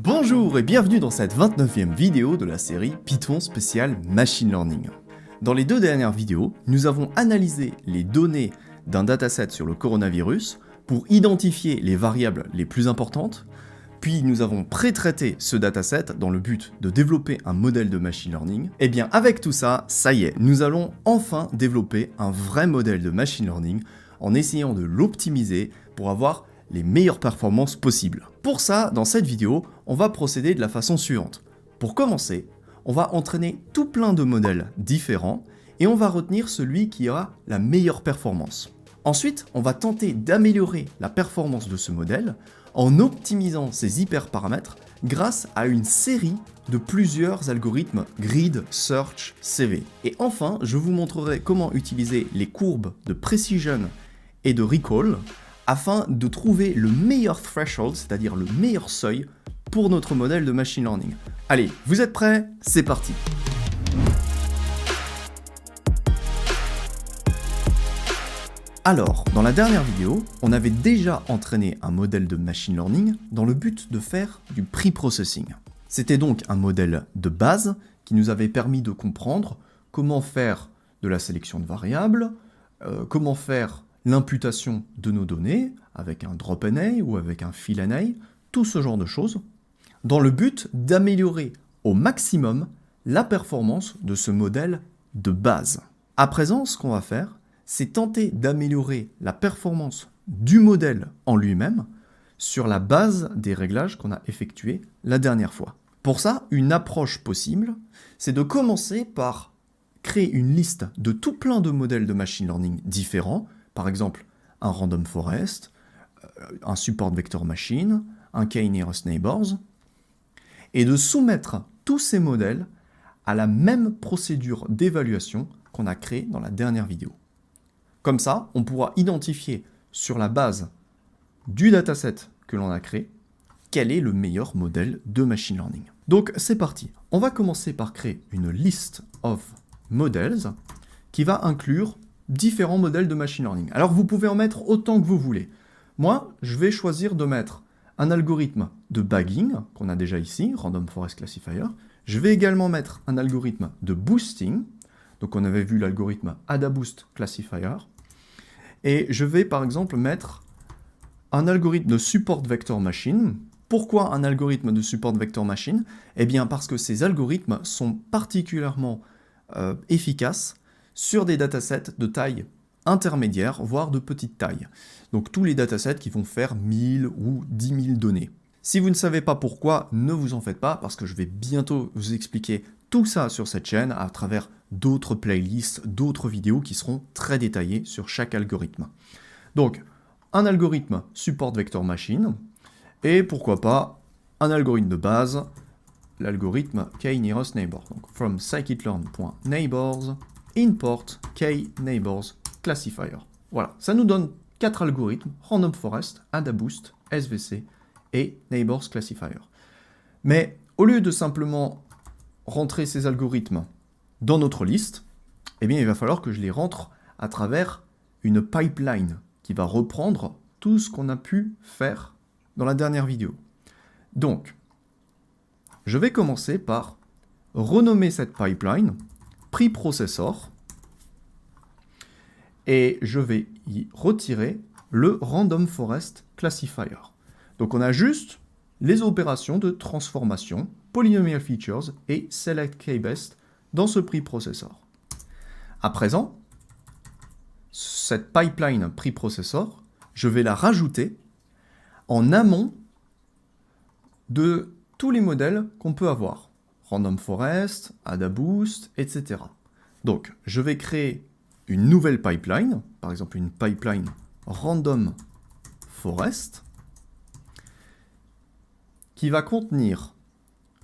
Bonjour et bienvenue dans cette 29e vidéo de la série Python spécial Machine Learning. Dans les deux dernières vidéos, nous avons analysé les données d'un dataset sur le coronavirus pour identifier les variables les plus importantes, puis nous avons pré-traité ce dataset dans le but de développer un modèle de machine learning. Et bien avec tout ça, ça y est, nous allons enfin développer un vrai modèle de machine learning en essayant de l'optimiser pour avoir les meilleures performances possibles. Pour ça, dans cette vidéo, on va procéder de la façon suivante. Pour commencer, on va entraîner tout plein de modèles différents et on va retenir celui qui aura la meilleure performance. Ensuite, on va tenter d'améliorer la performance de ce modèle en optimisant ses hyperparamètres grâce à une série de plusieurs algorithmes Grid, Search, CV. Et enfin, je vous montrerai comment utiliser les courbes de Precision et de Recall afin de trouver le meilleur threshold, c'est-à-dire le meilleur seuil pour notre modèle de machine learning. Allez, vous êtes prêts? C'est parti! Alors, dans la dernière vidéo, on avait déjà entraîné un modèle de machine learning dans le but de faire du pre-processing. C'était donc un modèle de base qui nous avait permis de comprendre comment faire de la sélection de variables, comment faire l'imputation de nos données avec un drop NA ou avec un fill NA, tout ce genre de choses, dans le but d'améliorer au maximum la performance de ce modèle de base. À présent, ce qu'on va faire, c'est tenter d'améliorer la performance du modèle en lui-même sur la base des réglages qu'on a effectués la dernière fois. Pour ça, une approche possible, c'est de commencer par créer une liste de tout plein de modèles de machine learning différents, par exemple un random forest, un support vector machine, un k-nearest neighbors, et de soumettre tous ces modèles à la même procédure d'évaluation qu'on a créée dans la dernière vidéo. Comme ça, on pourra identifier sur la base du dataset que l'on a créé, quel est le meilleur modèle de machine learning. Donc c'est parti. On va commencer par créer une list of models qui va inclure différents modèles de machine learning. Alors vous pouvez en mettre autant que vous voulez. Moi, je vais choisir de mettre un algorithme de bagging, qu'on a déjà ici, Random Forest Classifier. Je vais également mettre un algorithme de boosting, donc on avait vu l'algorithme AdaBoost Classifier. Et je vais par exemple mettre un algorithme de support vector machine. Pourquoi un algorithme de support vector machine? Eh bien parce que ces algorithmes sont particulièrement efficaces sur des datasets de taille intermédiaire, voire de petite taille. Donc tous les datasets qui vont faire 1000 ou 10 000 données. Si vous ne savez pas pourquoi, ne vous en faites pas, parce que je vais bientôt vous expliquer tout ça sur cette chaîne à travers d'autres playlists, d'autres vidéos qui seront très détaillées sur chaque algorithme. Donc, un algorithme support vector machine, et pourquoi pas un algorithme de base, l'algorithme k-nearest neighbor. Donc, from scikit-learn.neighbors, import k-neighbors classifier. Voilà, ça nous donne 4 algorithmes, Random Forest, AdaBoost, SVC et Neighbors Classifier. Mais au lieu de simplement rentrer ces algorithmes dans notre liste, eh bien il va falloir que je les rentre à travers une pipeline qui va reprendre tout ce qu'on a pu faire dans la dernière vidéo. Donc, je vais commencer par renommer cette pipeline preprocessor et je vais y retirer le Random Forest Classifier. Donc on a juste les opérations de transformation, Polynomial Features et Select K-Best dans ce preprocessor. À présent, cette pipeline preprocessor, je vais la rajouter en amont de tous les modèles qu'on peut avoir. Random Forest, AdaBoost, etc. Donc, je vais créer une nouvelle pipeline, par exemple une pipeline Random Forest, qui va contenir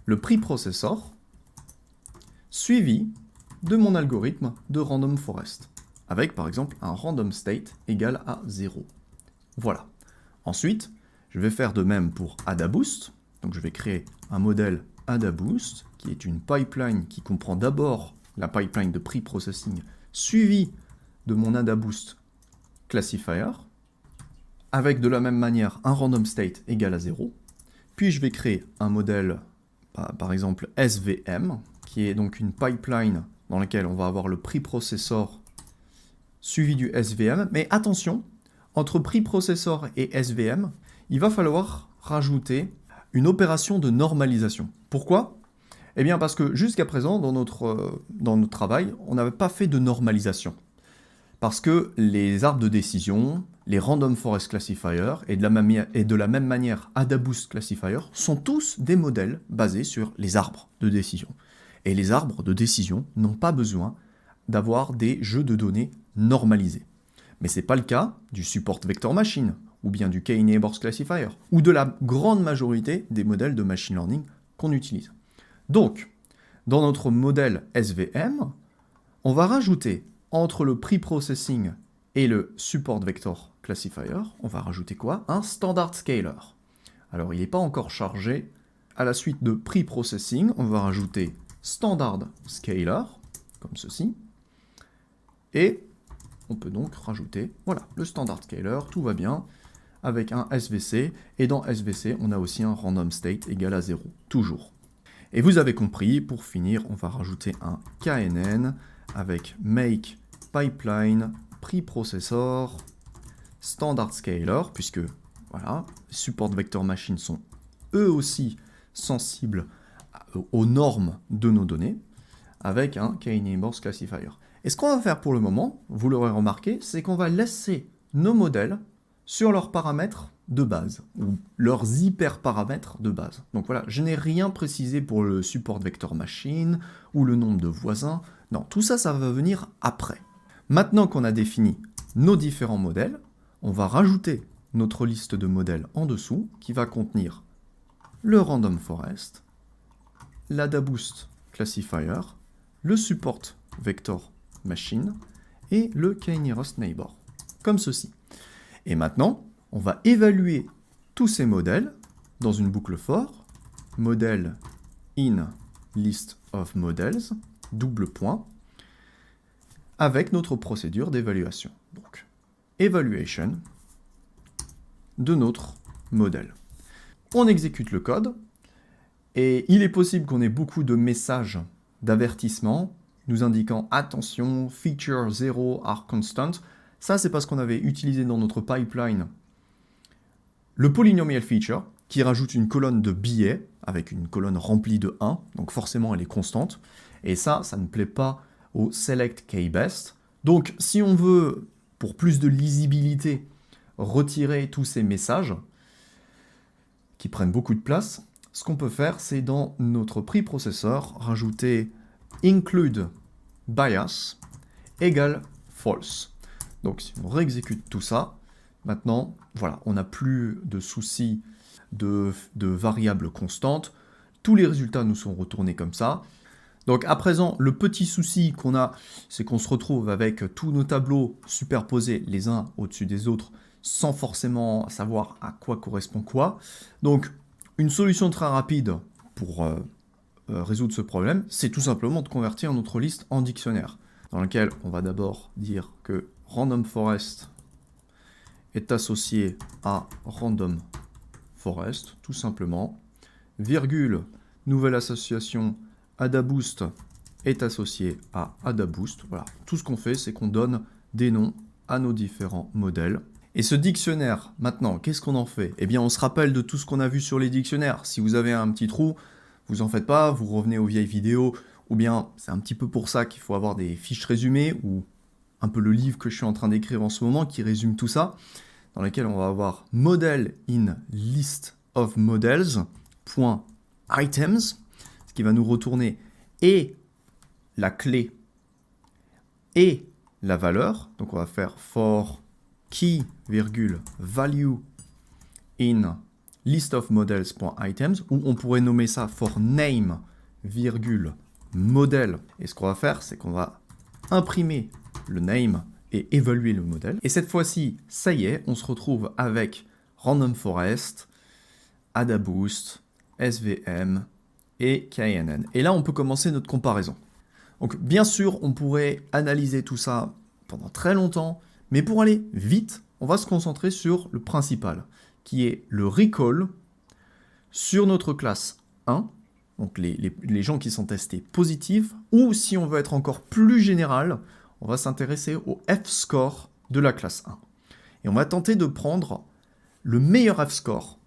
le preprocessor suivi de mon algorithme de Random Forest, avec par exemple un random state égal à 0. Voilà. Ensuite, je vais faire de même pour AdaBoost. Donc je vais créer un modèle AdaBoost, qui est une pipeline qui comprend d'abord la pipeline de preprocessing suivi de mon AdaBoost Classifier, avec de la même manière un random state égal à 0. Puis je vais créer un modèle, par exemple SVM, qui est donc une pipeline dans laquelle on va avoir le preprocessor suivi du SVM. Mais attention, entre preprocessor et SVM, il va falloir rajouter une opération de normalisation. Pourquoi ? Eh bien parce que jusqu'à présent, dans notre travail, on n'avait pas fait de normalisation. Parce que les arbres de décision, les Random Forest Classifier et de la même manière AdaBoost Classifier sont tous des modèles basés sur les arbres de décision. Et les arbres de décision n'ont pas besoin d'avoir des jeux de données normalisés. Mais ce n'est pas le cas du Support Vector Machine, ou bien du K-Neighbors Classifier, ou de la grande majorité des modèles de machine learning qu'on utilise. Donc, dans notre modèle SVM, on va rajouter entre le preprocessing et le Support Vector Classifier, on va rajouter quoi? Un Standard Scaler. Alors, il n'est pas encore chargé. À la suite de preprocessing, on va rajouter Standard Scaler, comme ceci. Et on peut donc rajouter, voilà, le Standard Scaler, tout va bien, avec un SVC. Et dans SVC, on a aussi un Random State égal à 0, toujours. Et vous avez compris, pour finir, on va rajouter un KNN avec make pipeline preprocessor standard scaler, puisque voilà, les support vector machines sont eux aussi sensibles aux normes de nos données, avec un K-Neighbors Classifier. Et ce qu'on va faire pour le moment, vous l'aurez remarqué, c'est qu'on va laisser nos modèles sur leurs paramètres de base, ou leurs hyperparamètres de base. Donc voilà, je n'ai rien précisé pour le support vector machine, ou le nombre de voisins. Non, tout ça, ça va venir après. Maintenant qu'on a défini nos différents modèles, on va rajouter notre liste de modèles en dessous, qui va contenir le Random Forest, l'AdaBoost Classifier, le Support Vector Machine et le K-Nearest Neighbor, comme ceci. Et maintenant, on va évaluer tous ces modèles dans une boucle for, modèle in list of models, double point, avec notre procédure d'évaluation. Donc, evaluation de notre modèle. On exécute le code, et il est possible qu'on ait beaucoup de messages d'avertissement nous indiquant « Attention, feature 0 are constant ». Ça, c'est parce qu'on avait utilisé dans notre pipeline le polynomial feature, qui rajoute une colonne de billets, avec une colonne remplie de 1, donc forcément elle est constante. Et ça ne plaît pas au select k-best. Donc si on veut, pour plus de lisibilité, retirer tous ces messages, qui prennent beaucoup de place, ce qu'on peut faire, c'est dans notre preprocessor, rajouter include bias égale false. Donc si on réexécute tout ça, maintenant, voilà, on n'a plus de soucis de variables constantes. Tous les résultats nous sont retournés comme ça. Donc à présent, le petit souci qu'on a, c'est qu'on se retrouve avec tous nos tableaux superposés les uns au-dessus des autres, sans forcément savoir à quoi correspond quoi. Donc une solution très rapide pour résoudre ce problème, c'est tout simplement de convertir notre liste en dictionnaire, dans lequel on va d'abord dire que Random Forest est associé à Random Forest, tout simplement, virgule, nouvelle association, AdaBoost est associé à AdaBoost. Voilà, tout ce qu'on fait, c'est qu'on donne des noms à nos différents modèles. Et ce dictionnaire, maintenant, qu'est-ce qu'on en fait? Eh bien, on se rappelle de tout ce qu'on a vu sur les dictionnaires. Si vous avez un petit trou, vous en faites pas, vous revenez aux vieilles vidéos, ou bien c'est un petit peu pour ça qu'il faut avoir des fiches résumées, ou un peu le livre que je suis en train d'écrire en ce moment qui résume tout ça, dans lequel on va avoir model in list of models, point items, ce qui va nous retourner et la clé et la valeur. Donc on va faire for key, virgule, value in list of models.items, ou on pourrait nommer ça for name, virgule, model. Et ce qu'on va faire, c'est qu'on va imprimer le name et évaluer le modèle. Et cette fois-ci, ça y est, on se retrouve avec Random Forest, AdaBoost, SVM et KNN. Et là, on peut commencer notre comparaison. Donc, bien sûr, on pourrait analyser tout ça pendant très longtemps, mais pour aller vite, on va se concentrer sur le principal, qui est le recall sur notre classe 1, donc les gens qui sont testés positifs, ou si on veut être encore plus général, on va s'intéresser au F-score de la classe 1. Et on va tenter de prendre le meilleur F-score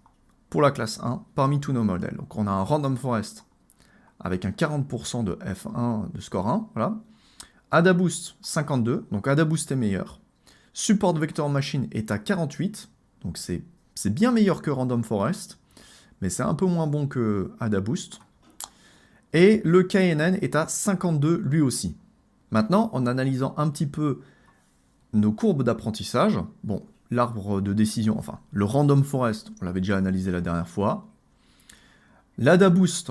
pour la classe 1 parmi tous nos modèles. Donc on a un Random Forest avec un 40% de F1 de score 1, voilà. AdaBoost 52, donc AdaBoost est meilleur. Support Vector Machine est à 48, donc c'est bien meilleur que Random Forest, mais c'est un peu moins bon que AdaBoost. Et le KNN est à 52 lui aussi. Maintenant, en analysant un petit peu nos courbes d'apprentissage, bon, l'arbre de décision, enfin, le Random Forest, on l'avait déjà analysé la dernière fois. L'AdaBoost,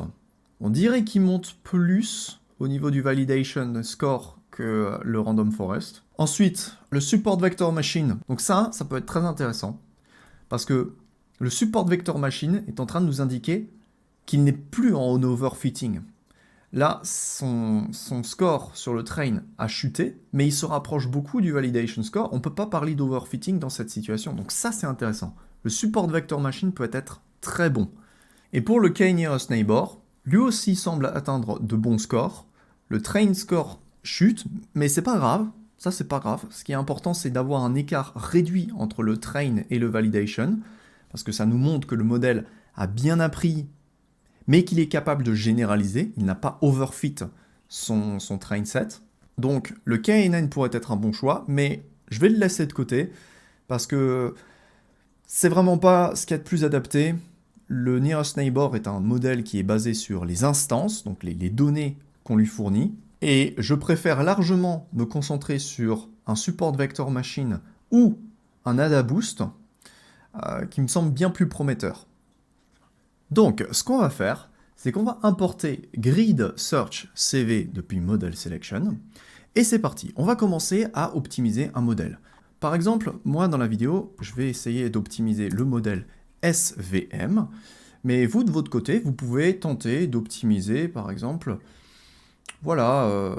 on dirait qu'il monte plus au niveau du Validation Score que le Random Forest. Ensuite, le Support Vector Machine. Donc ça peut être très intéressant, parce que le Support Vector Machine est en train de nous indiquer qu'il n'est plus en overfitting. Là, son score sur le train a chuté, mais il se rapproche beaucoup du validation score. On ne peut pas parler d'overfitting dans cette situation, donc ça c'est intéressant. Le support vector machine peut être très bon. Et pour le K-nearest neighbor, lui aussi semble atteindre de bons scores. Le train score chute, mais c'est pas grave. Ça c'est pas grave. Ce qui est important, c'est d'avoir un écart réduit entre le train et le validation, parce que ça nous montre que le modèle a bien appris, mais qu'il est capable de généraliser, il n'a pas overfit son train set. Donc le KNN pourrait être un bon choix, mais je vais le laisser de côté, parce que c'est vraiment pas ce qu'il y a de plus adapté. Le Nearest Neighbor est un modèle qui est basé sur les instances, donc les données qu'on lui fournit, et je préfère largement me concentrer sur un Support Vector Machine ou un AdaBoost, qui me semble bien plus prometteur. Donc, ce qu'on va faire, c'est qu'on va importer Grid Search CV depuis Model Selection, et c'est parti. On va commencer à optimiser un modèle. Par exemple, moi dans la vidéo, je vais essayer d'optimiser le modèle SVM, mais vous de votre côté, vous pouvez tenter d'optimiser, par exemple, voilà,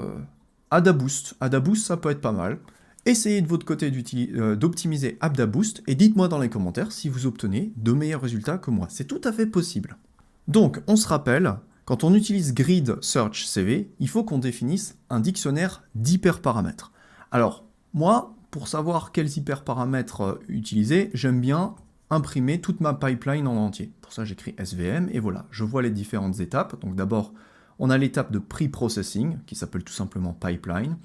AdaBoost. AdaBoost, ça peut être pas mal. Essayez de votre côté d'optimiser AdaBoost et dites-moi dans les commentaires si vous obtenez de meilleurs résultats que moi. C'est tout à fait possible. Donc, on se rappelle, quand on utilise Grid Search CV, il faut qu'on définisse un dictionnaire d'hyperparamètres. Alors, moi, pour savoir quels hyperparamètres utiliser, j'aime bien imprimer toute ma pipeline en entier. Pour ça, j'écris SVM et voilà, je vois les différentes étapes. Donc d'abord, on a l'étape de pre-processing, qui s'appelle tout simplement pipeline,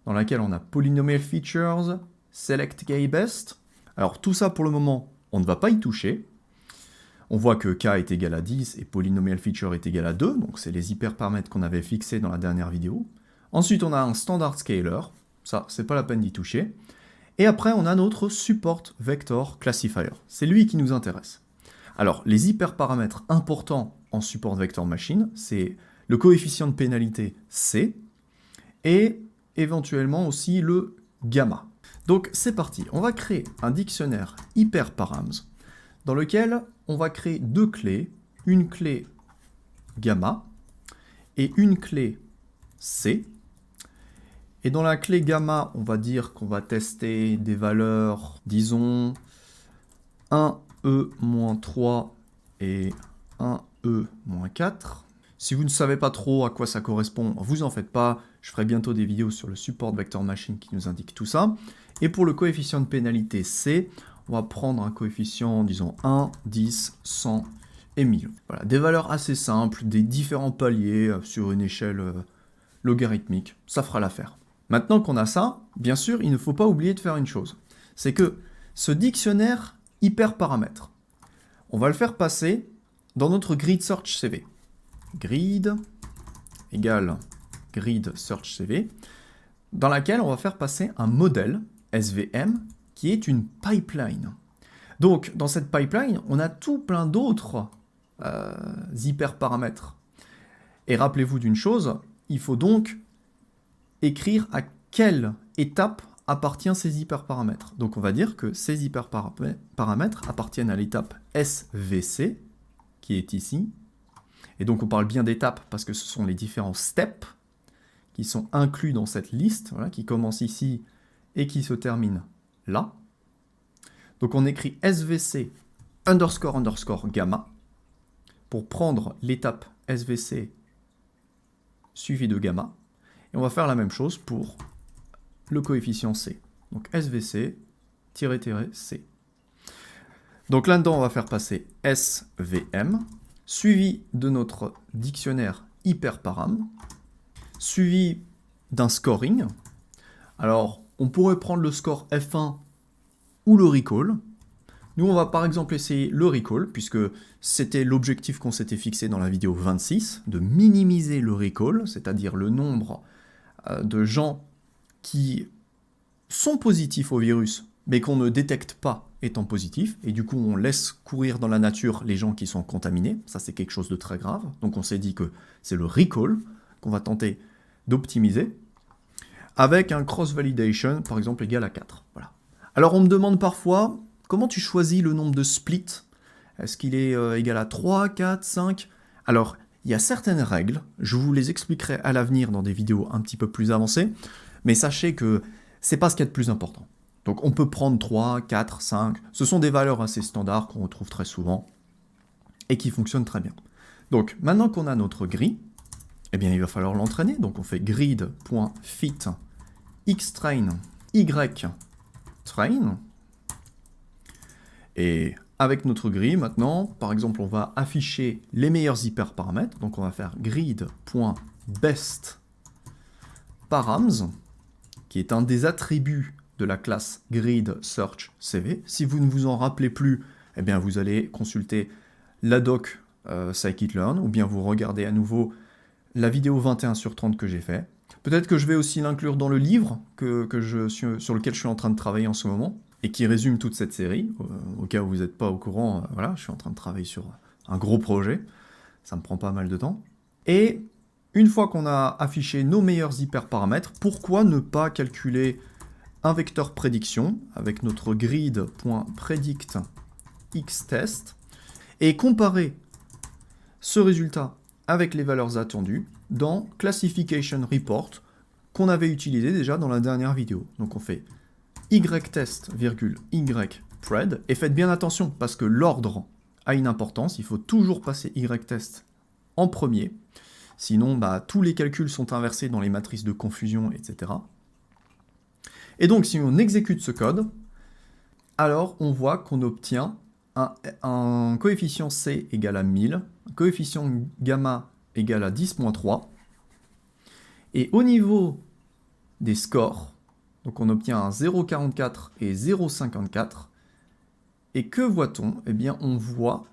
dans laquelle on a Polynomial Features, Select K-Best. Alors tout ça pour le moment, on ne va pas y toucher. On voit que K est égal à 10 et Polynomial Feature est égal à 2, donc c'est les hyperparamètres qu'on avait fixés dans la dernière vidéo. Ensuite on a un Standard Scaler, ça c'est pas la peine d'y toucher. Et après on a notre Support Vector Classifier, c'est lui qui nous intéresse. Alors les hyperparamètres importants en Support Vector Machine, c'est le coefficient de pénalité C, et éventuellement aussi le gamma. Donc c'est parti, on va créer un dictionnaire hyperparams dans lequel on va créer deux clés, une clé gamma et une clé C. Et dans la clé gamma, on va dire qu'on va tester des valeurs, disons 1E-3 et 1E-4. Si vous ne savez pas trop à quoi ça correspond, vous en faites pas, je ferai bientôt des vidéos sur le support vector machine qui nous indique tout ça. Et pour le coefficient de pénalité C, on va prendre un coefficient, disons 1, 10, 100 et 1000. Voilà, des valeurs assez simples, des différents paliers sur une échelle logarithmique, ça fera l'affaire. Maintenant qu'on a ça, bien sûr, il ne faut pas oublier de faire une chose. C'est que ce dictionnaire hyperparamètres, on va le faire passer dans notre Grid Search CV. Grid égale Grid Search CV, dans laquelle on va faire passer un modèle SVM qui est une pipeline. Donc, dans cette pipeline, on a tout plein d'autres hyperparamètres. Et rappelez-vous d'une chose, il faut donc écrire à quelle étape appartient ces hyperparamètres. Donc, on va dire que ces hyperparamètres appartiennent à l'étape SVC, qui est ici. Et donc, on parle bien d'étapes parce que ce sont les différents steps qui sont inclus dans cette liste, voilà, qui commence ici et qui se termine là. Donc on écrit SVC __gamma. pour prendre l'étape SVC suivi de gamma. Et on va faire la même chose pour le coefficient C. Donc SVC-C. Donc là-dedans, on va faire passer SVM, suivi de notre dictionnaire hyperparam, suivi d'un scoring. Alors, on pourrait prendre le score F1 ou le recall. Nous, on va par exemple essayer le recall, puisque c'était l'objectif qu'on s'était fixé dans la vidéo 26, de minimiser le recall, c'est-à-dire le nombre de gens qui sont positifs au virus, mais qu'on ne détecte pas étant positifs, et du coup on laisse courir dans la nature les gens qui sont contaminés. Ça, c'est quelque chose de très grave. Donc on s'est dit que c'est le recall qu'on va tenter d'optimiser, avec un cross-validation, par exemple, égal à 4. Voilà. Alors on me demande parfois, comment tu choisis le nombre de splits? Est-ce qu'il est égal à 3, 4, 5? Alors, il y a certaines règles, je vous les expliquerai à l'avenir dans des vidéos un petit peu plus avancées, mais sachez que c'est pas ce qu'il y a de plus important. Donc on peut prendre 3, 4, 5, ce sont des valeurs assez standards qu'on retrouve très souvent et qui fonctionnent très bien. Donc maintenant qu'on a notre grille, eh bien il va falloir l'entraîner, donc on fait grid.fit xtrain ytrain. Et avec notre grille, maintenant, par exemple, on va afficher les meilleurs hyperparamètres. Donc on va faire grid.bestparams, qui est un des attributs de la classe grid_search_cv. Si vous ne vous en rappelez plus, eh bien vous allez consulter la doc scikit-learn, ou bien vous regardez à nouveau la vidéo 21/30 que j'ai fait. Peut-être que je vais aussi l'inclure dans le livre sur lequel je suis en train de travailler en ce moment, et qui résume toute cette série. Au cas où vous n'êtes pas au courant, voilà, je suis en train de travailler sur un gros projet, ça me prend pas mal de temps. Et une fois qu'on a affiché nos meilleurs hyperparamètres, pourquoi ne pas calculer un vecteur prédiction avec notre grid.predictxtest et comparer ce résultat avec les valeurs attendues dans Classification Report qu'on avait utilisé déjà dans la dernière vidéo. Donc on fait ytest, ypred, et faites bien attention parce que l'ordre a une importance, il faut toujours passer ytest en premier, sinon tous les calculs sont inversés dans les matrices de confusion, etc. Et donc si on exécute ce code, alors on voit qu'on obtient un coefficient C égal à 1000, un coefficient gamma égal à 10-3, et au niveau des scores, donc on obtient un 0,44 et 0,54, et que voit-on? Eh bien on voit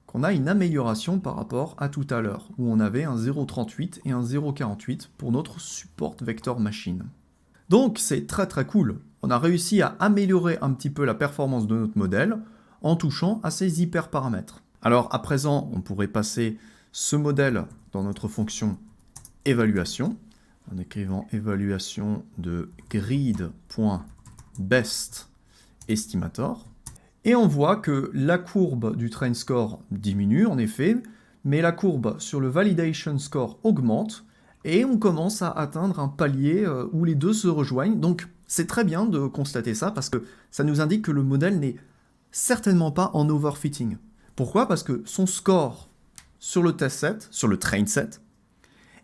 qu'on a une amélioration par rapport à tout à l'heure, où on avait un 0,38 et un 0,48 pour notre support vector machine. Donc c'est très très cool, on a réussi à améliorer un petit peu la performance de notre modèle en touchant à ces hyperparamètres. Alors à présent, on pourrait passer ce modèle dans notre fonction évaluation, en écrivant évaluation de grid.bestestimator, et on voit que la courbe du train score diminue en effet, mais la courbe sur le validation score augmente, et on commence à atteindre un palier où les deux se rejoignent. Donc c'est très bien de constater ça, parce que ça nous indique que le modèle n'est certainement pas en overfitting. Pourquoi? Parce que son score sur le test set, sur le train set,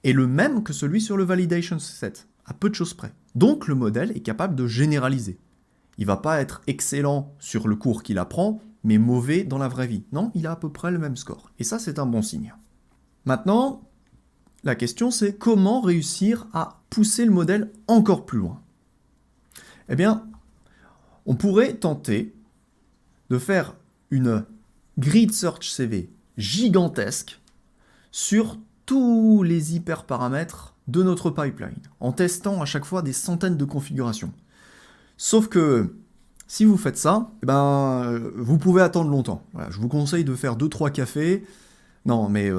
est le même que celui sur le validation set, à peu de choses près. Donc le modèle est capable de généraliser. Il ne va pas être excellent sur le cours qu'il apprend, mais mauvais dans la vraie vie. Non, il a à peu près le même score. Et ça, c'est un bon signe. Maintenant, la question c'est comment réussir à pousser le modèle encore plus loin? Eh bien, on pourrait tenter de faire une grid search CV gigantesque sur tous les hyperparamètres de notre pipeline, en testant à chaque fois des centaines de configurations. Sauf que si vous faites ça, vous pouvez attendre longtemps. Voilà, je vous conseille de faire 2-3 cafés. Non, mais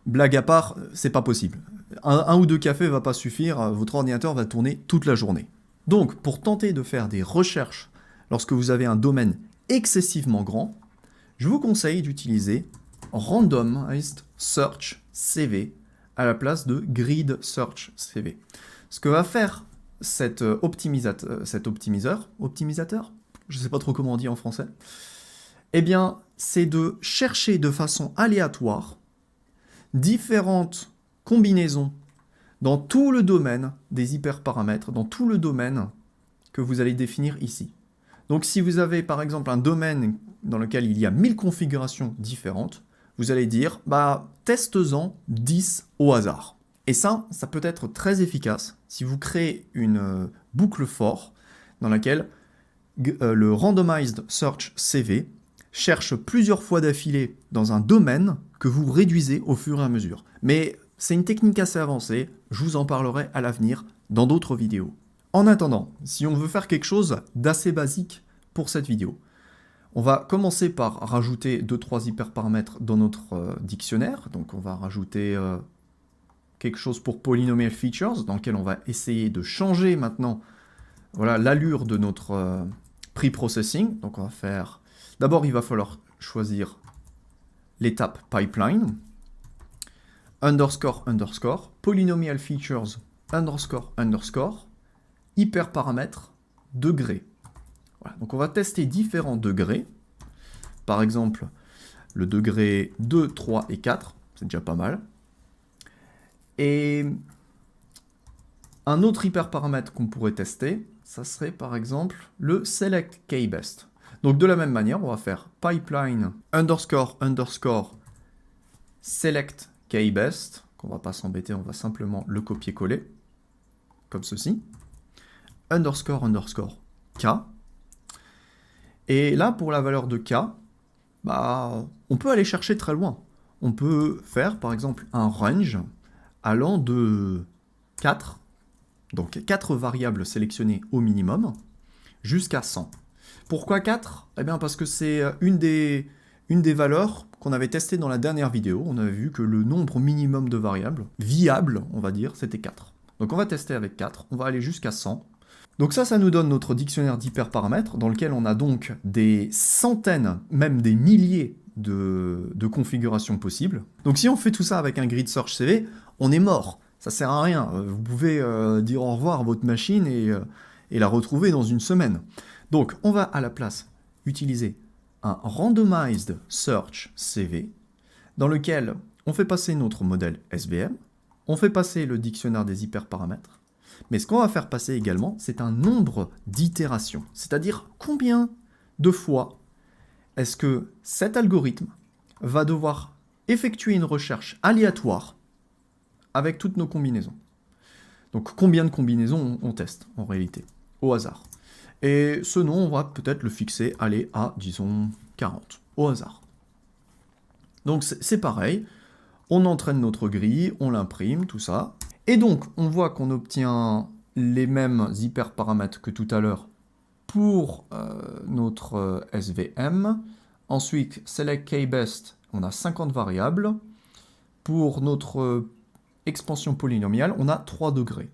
blague à part, c'est pas possible. Un ou deux cafés va pas suffire, votre ordinateur va tourner toute la journée. Donc, pour tenter de faire des recherches lorsque vous avez un domaine excessivement grand, je vous conseille d'utiliser Randomized Search CV à la place de Grid Search CV. Ce que va faire cet optimisateur, je ne sais pas trop comment on dit en français, Eh bien, c'est de chercher de façon aléatoire différentes combinaisons dans tout le domaine des hyperparamètres, dans tout le domaine que vous allez définir ici. Donc si vous avez par exemple un domaine dans lequel il y a 1000 configurations différentes, vous allez dire, teste-en 10 au hasard. Et ça peut être très efficace si vous créez une boucle for dans laquelle le Randomized Search CV cherche plusieurs fois d'affilée dans un domaine que vous réduisez au fur et à mesure. Mais c'est une technique assez avancée, je vous en parlerai à l'avenir dans d'autres vidéos. En attendant, si on veut faire quelque chose d'assez basique pour cette vidéo, on va commencer par rajouter 2-3 hyperparamètres dans notre dictionnaire. Donc on va rajouter quelque chose pour polynomial features, dans lequel on va essayer de changer maintenant l'allure de notre pre-processing. Donc on va faire... D'abord, il va falloir choisir l'étape pipeline, underscore, polynomial features, underscore, hyperparamètres, degré. Voilà. Donc on va tester différents degrés. Par exemple, le degré 2, 3 et 4, c'est déjà pas mal. Et un autre hyperparamètre qu'on pourrait tester, ça serait par exemple le select keybest. Donc de la même manière, on va faire pipeline underscore select keybest, qu'on va pas s'embêter, on va simplement le copier-coller, comme ceci, underscore k. Et là, pour la valeur de k, on peut aller chercher très loin. On peut faire par exemple un range allant de 4, donc 4 variables sélectionnées au minimum, jusqu'à 100. Pourquoi 4 ? Eh bien parce que c'est une des valeurs qu'on avait testées dans la dernière vidéo. On avait vu que le nombre minimum de variables, viables, on va dire, c'était 4. Donc on va tester avec 4, on va aller jusqu'à 100. Donc ça nous donne notre dictionnaire d'hyperparamètres, dans lequel on a donc des centaines, même des milliers de configurations possibles. Donc si on fait tout ça avec un grid search CV, on est mort. Ça sert à rien. Vous pouvez dire au revoir à votre machine et la retrouver dans une semaine. Donc, on va à la place utiliser un Randomized Search CV dans lequel on fait passer notre modèle SVM, on fait passer le dictionnaire des hyperparamètres, mais ce qu'on va faire passer également, c'est un nombre d'itérations, c'est-à-dire combien de fois est-ce que cet algorithme va devoir effectuer une recherche aléatoire avec toutes nos combinaisons. Donc, combien de combinaisons on teste en réalité, au hasard. Et ce nom, on va peut-être le fixer, allez, à, disons, 40, au hasard. Donc c'est pareil, on entraîne notre grille, on l'imprime, tout ça. Et donc, on voit qu'on obtient les mêmes hyperparamètres que tout à l'heure pour notre SVM. Ensuite, select keybest, on a 50 variables. Pour notre expansion polynomiale, on a 3 degrés.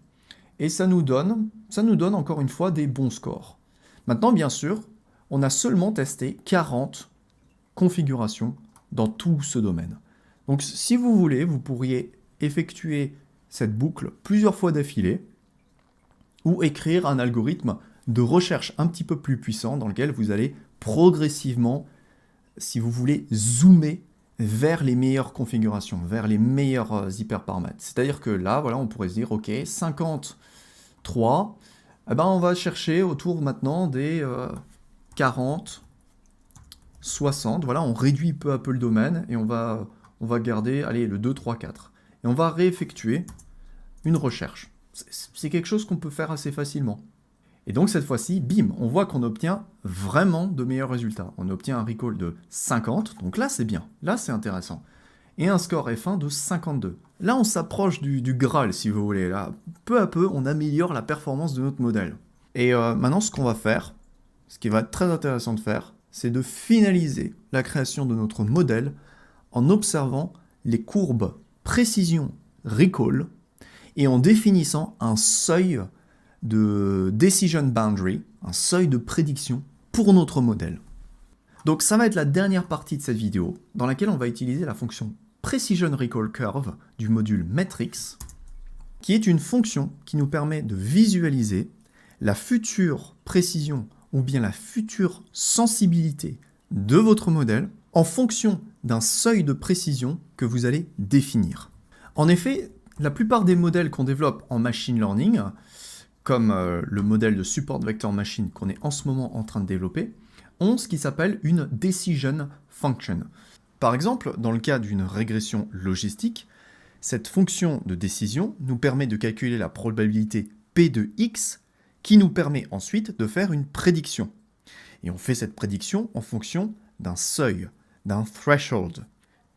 Et ça nous donne encore une fois des bons scores. Maintenant, bien sûr, on a seulement testé 40 configurations dans tout ce domaine. Donc si vous voulez, vous pourriez effectuer cette boucle plusieurs fois d'affilée ou écrire un algorithme de recherche un petit peu plus puissant dans lequel vous allez progressivement, si vous voulez, zoomer vers les meilleures configurations, vers les meilleurs hyperparamètres. C'est-à-dire que là, voilà, on pourrait se dire, ok, 53, on va chercher autour maintenant des 40, 60, voilà, on réduit peu à peu le domaine et on va garder, allez, le 2, 3, 4. Et on va réeffectuer une recherche. C'est quelque chose qu'on peut faire assez facilement. Et donc cette fois-ci, bim, on voit qu'on obtient vraiment de meilleurs résultats. On obtient un recall de 50, donc là c'est bien, là c'est intéressant. Et un score F1 de 52. Là on s'approche du Graal si vous voulez, là peu à peu on améliore la performance de notre modèle. Et maintenant ce qu'on va faire, ce qui va être très intéressant de faire, c'est de finaliser la création de notre modèle en observant les courbes précision recall et en définissant un seuil de decision boundary, un seuil de prédiction pour notre modèle. Donc ça va être la dernière partie de cette vidéo dans laquelle on va utiliser la fonction Precision Recall Curve du module Matrix, qui est une fonction qui nous permet de visualiser la future précision ou bien la future sensibilité de votre modèle en fonction d'un seuil de précision que vous allez définir. En effet, la plupart des modèles qu'on développe en machine learning, comme le modèle de support vector machine qu'on est en ce moment en train de développer, ont ce qui s'appelle une decision function. Par exemple, dans le cas d'une régression logistique, cette fonction de décision nous permet de calculer la probabilité P de X qui nous permet ensuite de faire une prédiction. Et on fait cette prédiction en fonction d'un seuil, d'un threshold.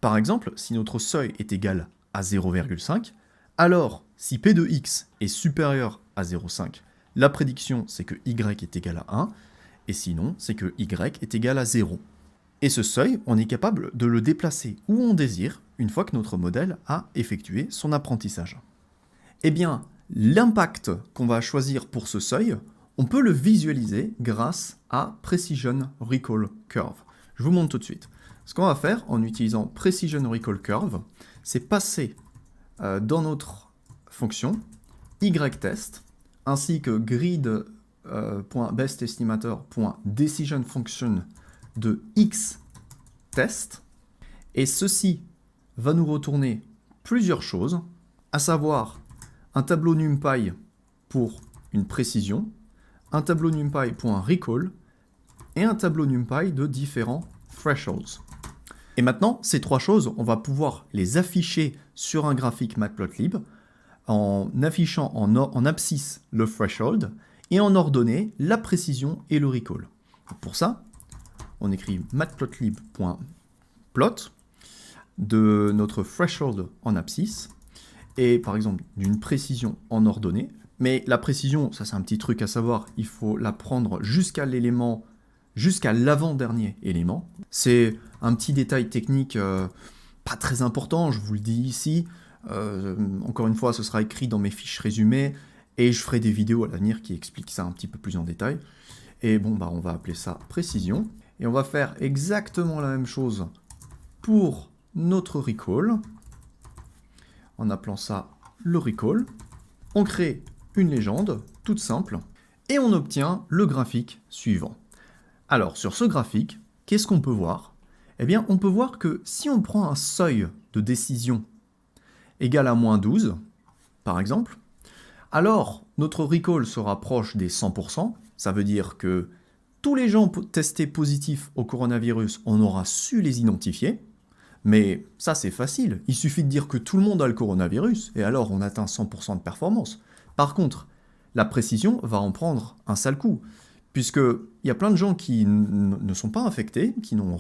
Par exemple, si notre seuil est égal à 0,5, alors si P de X est supérieur à 0,5, la prédiction c'est que Y est égal à 1, et sinon c'est que Y est égal à 0. Et ce seuil, on est capable de le déplacer où on désire une fois que notre modèle a effectué son apprentissage. Eh bien, l'impact qu'on va choisir pour ce seuil, on peut le visualiser grâce à Precision Recall Curve. Je vous montre tout de suite. Ce qu'on va faire en utilisant Precision Recall Curve, c'est passer dans notre fonction YTest ainsi que grid.bestestimator.decisionFunction de XTest, et ceci va nous retourner plusieurs choses, à savoir un tableau NumPy pour une précision, un tableau NumPy.recall et un tableau NumPy de différents thresholds. Et maintenant, ces trois choses, on va pouvoir les afficher sur un graphique Matplotlib en affichant en abscisse le threshold et en ordonnée la précision et le recall. Pour ça, on écrit matplotlib.plot de notre threshold en abscisse et par exemple d'une précision en ordonnée. Mais la précision, ça c'est un petit truc à savoir, il faut la prendre jusqu'à l'élément, jusqu'à l'avant-dernier élément. C'est un petit détail technique pas très important, je vous le dis ici. Encore une fois, ce sera écrit dans mes fiches résumées et je ferai des vidéos à l'avenir qui expliquent ça un petit peu plus en détail. Et bon, bah, on va appeler ça précision. Et on va faire exactement la même chose pour notre recall, en appelant ça le recall. On crée une légende toute simple et on obtient le graphique suivant. Alors sur ce graphique, qu'est-ce qu'on peut voir? Eh bien on peut voir que si on prend un seuil de décision égal à moins 12, par exemple, alors notre recall se rapproche des 100%, ça veut dire que tous les gens testés positifs au coronavirus, on aura su les identifier, mais ça c'est facile, il suffit de dire que tout le monde a le coronavirus, et alors on atteint 100% de performance. Par contre, la précision va en prendre un sale coup, puisqu'il y a plein de gens qui ne sont pas infectés, qui n'ont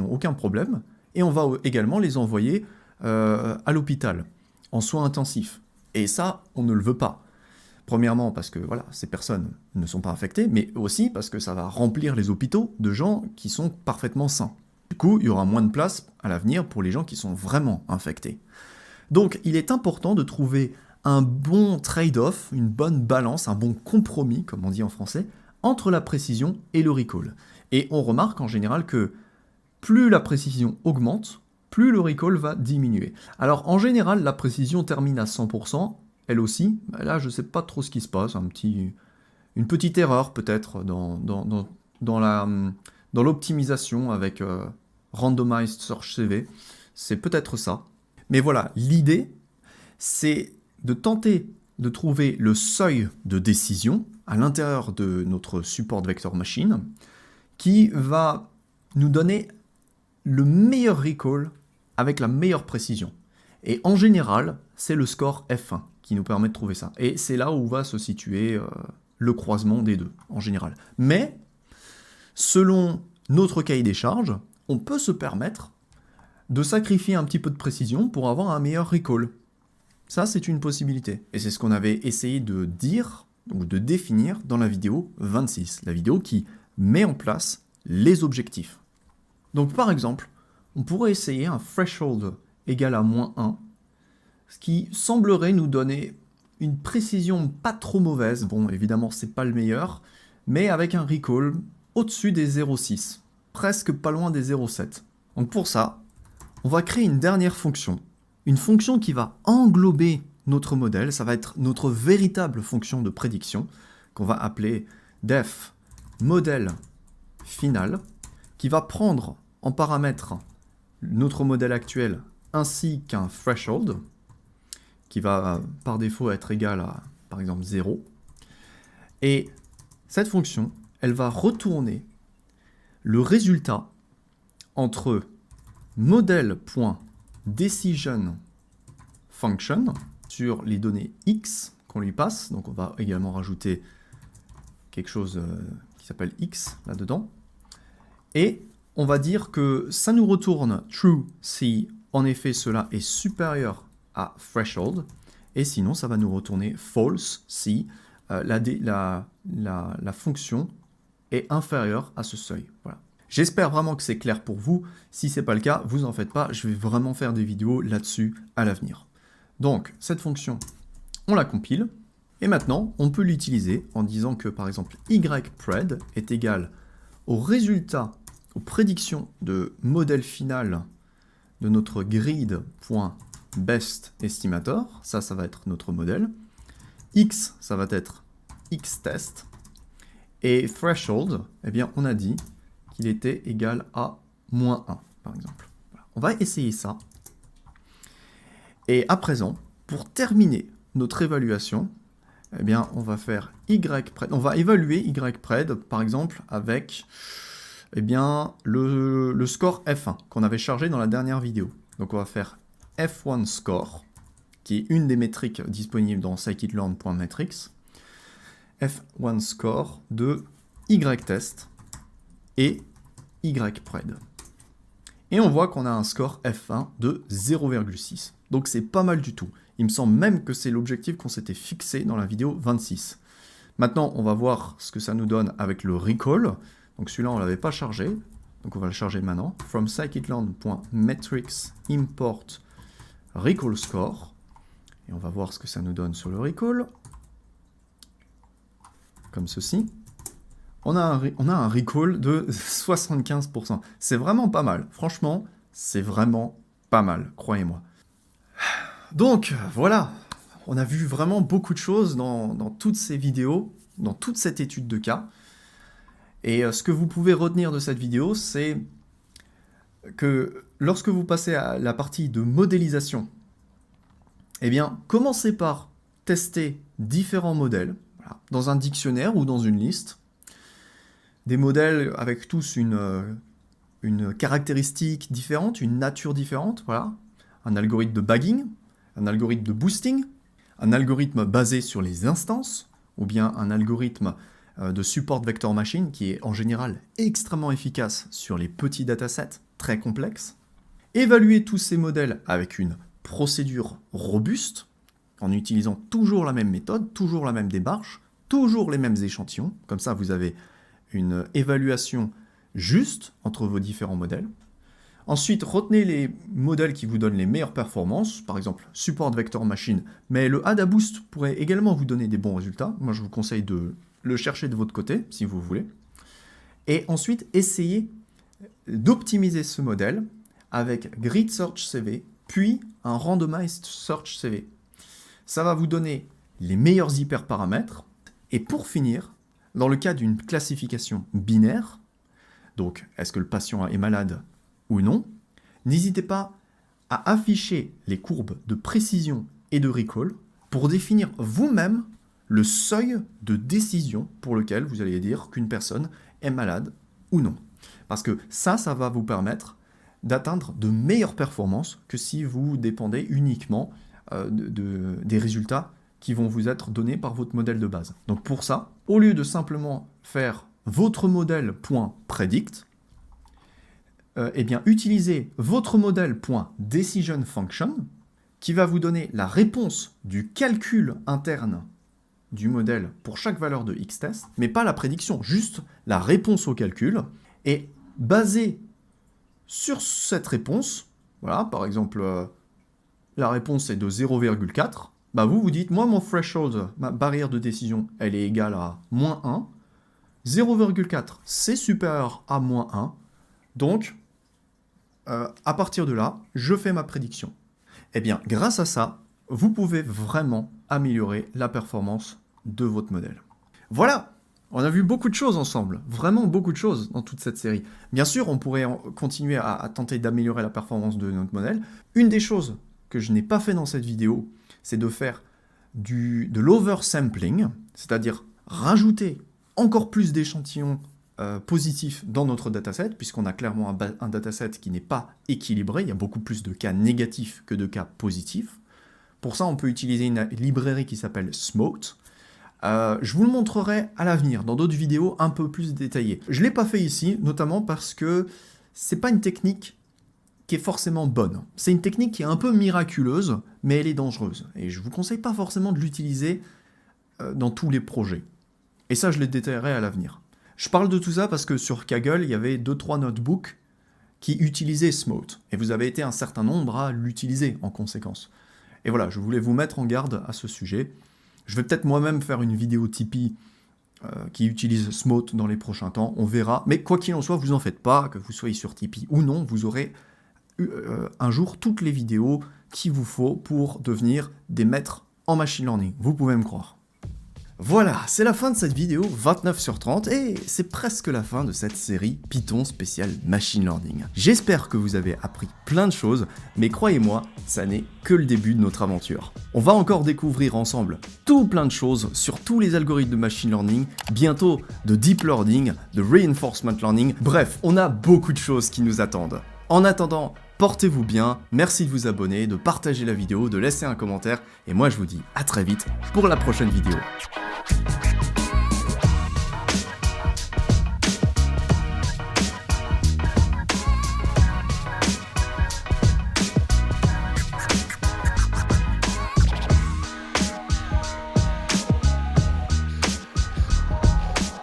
aucun problème, et on va également les envoyer à l'hôpital, en soins intensifs. Et ça, on ne le veut pas. Premièrement parce que voilà, ces personnes ne sont pas infectées, mais aussi parce que ça va remplir les hôpitaux de gens qui sont parfaitement sains. Du coup, il y aura moins de place à l'avenir pour les gens qui sont vraiment infectés. Donc, il est important de trouver un bon trade-off, une bonne balance, un bon compromis, comme on dit en français, entre la précision et le recall. Et on remarque en général que plus la précision augmente, plus le recall va diminuer. Alors, en général, la précision termine à 100%, elle aussi. Là, je ne sais pas trop ce qui se passe, une petite erreur peut-être dans l'optimisation avec Randomized Search CV. C'est peut-être ça. Mais voilà, l'idée, c'est de tenter de trouver le seuil de décision à l'intérieur de notre support vector machine qui va nous donner le meilleur recall avec la meilleure précision. Et en général, c'est le score F1 qui nous permet de trouver ça. Et c'est là où va se situer le croisement des deux, en général. Mais, selon notre cahier des charges, on peut se permettre de sacrifier un petit peu de précision pour avoir un meilleur recall. Ça, c'est une possibilité. Et c'est ce qu'on avait essayé de dire, ou de définir dans la vidéo 26, la vidéo qui met en place les objectifs. Donc par exemple, on pourrait essayer un threshold égal à moins 1, ce qui semblerait nous donner une précision pas trop mauvaise. Bon, évidemment, c'est pas le meilleur, mais avec un recall au-dessus des 0,6, presque pas loin des 0,7. Donc pour ça, on va créer une dernière fonction, une fonction qui va englober notre modèle, ça va être notre véritable fonction de prédiction, qu'on va appeler def modèle final, qui va prendre en paramètre notre modèle actuel ainsi qu'un threshold, qui va par défaut être égal à, par exemple, 0. Et cette fonction, elle va retourner le résultat entre model.decision function sur les données x qu'on lui passe. Donc on va également rajouter quelque chose qui s'appelle x là-dedans. Et on va dire que ça nous retourne true si en effet cela est supérieur à threshold. Et sinon ça va nous retourner false si la fonction est inférieure à ce seuil. Voilà. J'espère vraiment que c'est clair pour vous. Si ce n'est pas le cas, vous en faites pas. Je vais vraiment faire des vidéos là-dessus à l'avenir. Donc, cette fonction, on la compile. Et maintenant, on peut l'utiliser en disant que, par exemple, ypred est égal au résultat, aux prédictions de modèle final de notre grid.bestestimator. Ça va être notre modèle. X, ça va être xtest. Et threshold, eh bien, on a dit qu'il était égal à -1, par exemple. Voilà. On va essayer ça. Et à présent, pour terminer notre évaluation, eh bien, on va faire ypred. On va évaluer ypred, par exemple, avec eh bien, le score F1 qu'on avait chargé dans la dernière vidéo. Donc, on va faire F1 score, qui est une des métriques disponibles dans scikit-learn.metrics. F1 score de ytest et ypred. Et on voit qu'on a un score F1 de 0,6. Donc c'est pas mal du tout. Il me semble même que c'est l'objectif qu'on s'était fixé dans la vidéo 26. Maintenant, on va voir ce que ça nous donne avec le recall. Donc celui-là, on ne l'avait pas chargé. Donc on va le charger maintenant. From scikit-learn.metrics import recall score. Et on va voir ce que ça nous donne sur le recall. Comme ceci. On a un recall de 75%. C'est vraiment pas mal. Franchement, c'est vraiment pas mal, croyez-moi. Donc, voilà. On a vu vraiment beaucoup de choses dans toutes ces vidéos, dans toute cette étude de cas. Et ce que vous pouvez retenir de cette vidéo, c'est que lorsque vous passez à la partie de modélisation, eh bien, commencez par tester différents modèles, voilà, dans un dictionnaire ou dans une liste. Des modèles avec tous une caractéristique différente, une nature différente, voilà. Un algorithme de bagging, un algorithme de boosting, un algorithme basé sur les instances, ou bien un algorithme de support vector machine qui est en général extrêmement efficace sur les petits datasets très complexes. Évaluer tous ces modèles avec une procédure robuste, en utilisant toujours la même méthode, toujours la même démarche, toujours les mêmes échantillons, comme ça vous avez une évaluation juste entre vos différents modèles. Ensuite, retenez les modèles qui vous donnent les meilleures performances, par exemple Support Vector Machine, mais le AdaBoost pourrait également vous donner des bons résultats. Moi, je vous conseille de le chercher de votre côté, si vous voulez. Et ensuite, essayez d'optimiser ce modèle avec Grid Search CV, puis un Randomized Search CV. Ça va vous donner les meilleurs hyperparamètres. Et pour finir, dans le cas d'une classification binaire, donc est-ce que le patient est malade ou non, n'hésitez pas à afficher les courbes de précision et de recall pour définir vous-même le seuil de décision pour lequel vous allez dire qu'une personne est malade ou non. Parce que ça va vous permettre d'atteindre de meilleures performances que si vous dépendez uniquement des résultats qui vont vous être donnés par votre modèle de base. Donc pour ça, au lieu de simplement faire votre modèle.predict, eh bien utilisez votre modèle.decisionFunction qui va vous donner la réponse du calcul interne du modèle pour chaque valeur de xtest, mais pas la prédiction, juste la réponse au calcul. Et basé sur cette réponse, voilà, par exemple, la réponse est de 0,4, bah vous dites, moi mon threshold, ma barrière de décision, elle est égale à -1, 0,4 c'est supérieur à -1, donc à partir de là, je fais ma prédiction. Eh bien, grâce à ça, vous pouvez vraiment améliorer la performance de votre modèle. Voilà, On a vu beaucoup de choses ensemble, vraiment beaucoup de choses dans toute cette série. Bien sûr, on pourrait continuer à tenter d'améliorer la performance de notre modèle. Une des choses que je n'ai pas fait dans cette vidéo, c'est de faire de l'oversampling, c'est-à-dire rajouter encore plus d'échantillons positifs dans notre dataset, puisqu'on a clairement un dataset qui n'est pas équilibré, il y a beaucoup plus de cas négatifs que de cas positifs. Pour ça, on peut utiliser une librairie qui s'appelle Smote. Je vous le montrerai à l'avenir, dans d'autres vidéos un peu plus détaillées. Je ne l'ai pas fait ici, notamment parce que c'est pas une technique qui est forcément bonne. C'est une technique qui est un peu miraculeuse, mais elle est dangereuse. Et je ne vous conseille pas forcément de l'utiliser dans tous les projets. Et ça, je les détaillerai à l'avenir. Je parle de tout ça parce que sur Kaggle, il y avait 2-3 notebooks qui utilisaient Smote. Et vous avez été un certain nombre à l'utiliser en conséquence. Et voilà, je voulais vous mettre en garde à ce sujet. Je vais peut-être moi-même faire une vidéo Tipeee qui utilise Smote dans les prochains temps, on verra. Mais quoi qu'il en soit, vous en faites pas, que vous soyez sur Tipeee ou non, vous aurez un jour toutes les vidéos qu'il vous faut pour devenir des maîtres en machine learning. Vous pouvez me croire. Voilà, c'est la fin de cette vidéo 29/30 et c'est presque la fin de cette série Python spécial Machine Learning. J'espère que vous avez appris plein de choses, mais croyez-moi, ça n'est que le début de notre aventure. On va encore découvrir ensemble tout plein de choses sur tous les algorithmes de Machine Learning, bientôt de Deep Learning, de Reinforcement Learning, bref, on a beaucoup de choses qui nous attendent. En attendant, portez-vous bien, merci de vous abonner, de partager la vidéo, de laisser un commentaire, et moi je vous dis à très vite pour la prochaine vidéo.